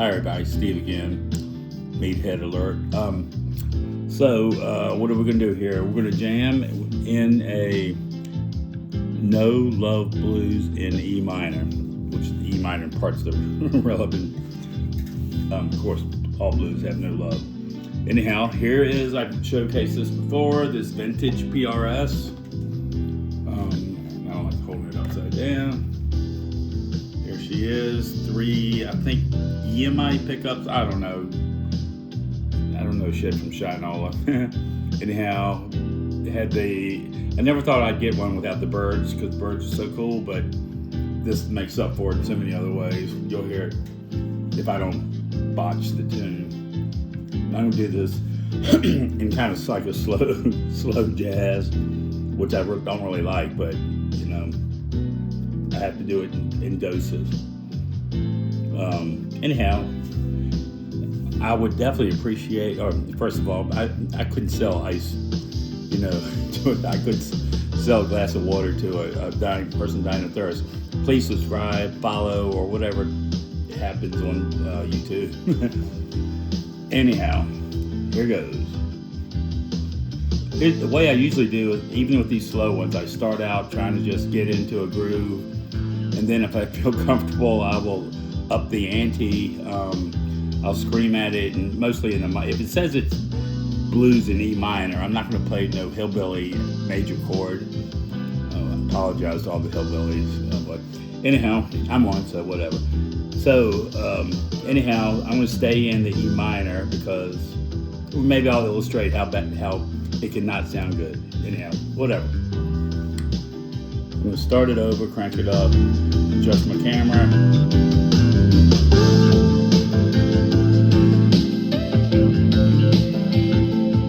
Hi everybody, Steve again, Meathead Alert. So what are we going to do here? We're going to jam in a No Love Blues in E minor, which the E minor parts that are relevant. Of course, all blues have no love. Anyhow, here is, I've showcased this before, this vintage PRS. I don't like holding it upside down. Here she is, 3, I think, EMI pickups. I don't know shit from Shinola. Anyhow, I never thought I'd get one without the birds, because birds are so cool, but this makes up for it in so many other ways. You'll hear it if I don't botch the tune. I'm gonna do this in kind of like a slow jazz, which I don't really like, but you know, I have to do it in doses. Anyhow, I would definitely appreciate, or first of all, I couldn't sell ice, you know, I couldn't sell a glass of water to a dying person dying of thirst. Please subscribe, follow, or whatever happens on YouTube. Anyhow, here goes. The way I usually do it, even with these slow ones, I start out trying to just get into a groove, and then if I feel comfortable, I will up the ante. I'll scream at it, and mostly in the, if it says it's blues in E minor, I'm not going to play no hillbilly major chord. I apologize to all the hillbillies, but anyhow, I'm on, so whatever. So anyhow, I'm going to stay in the E minor because maybe I'll illustrate how it can not sound good. Anyhow, whatever. I'm going to start it over, crank it up, adjust my camera.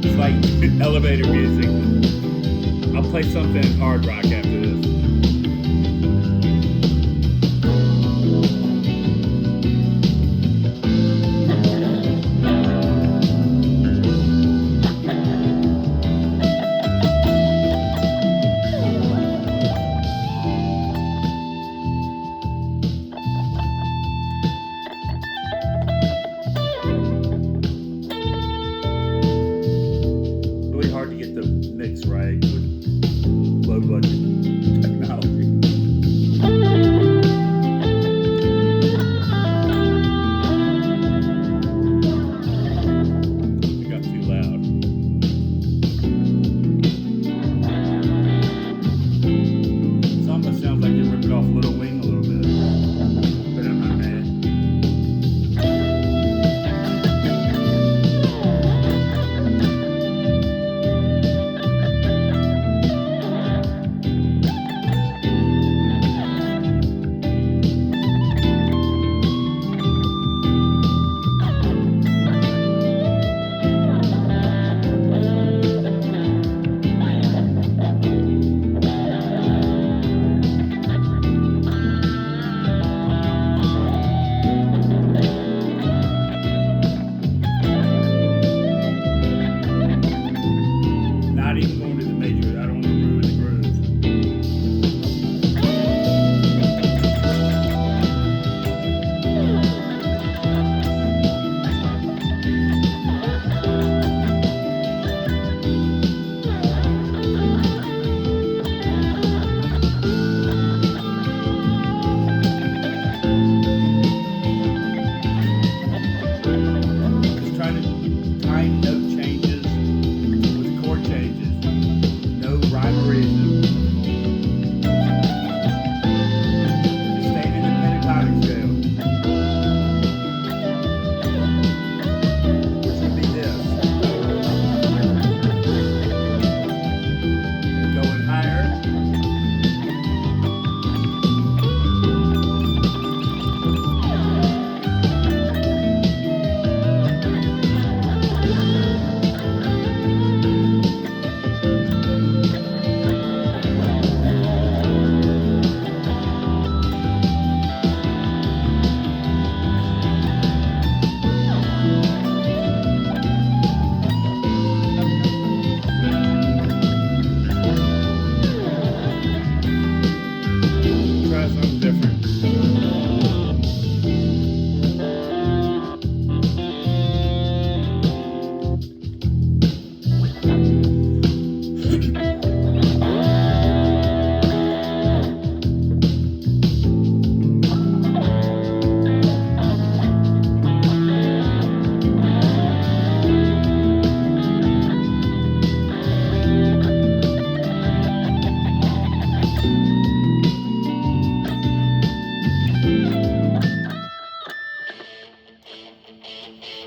It's like elevator music. I'll play something hard rock after this. Hard to get the mix right with low budget.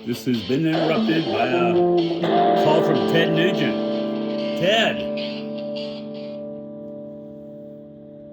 This has been interrupted by a call from Ted Nugent. Ted.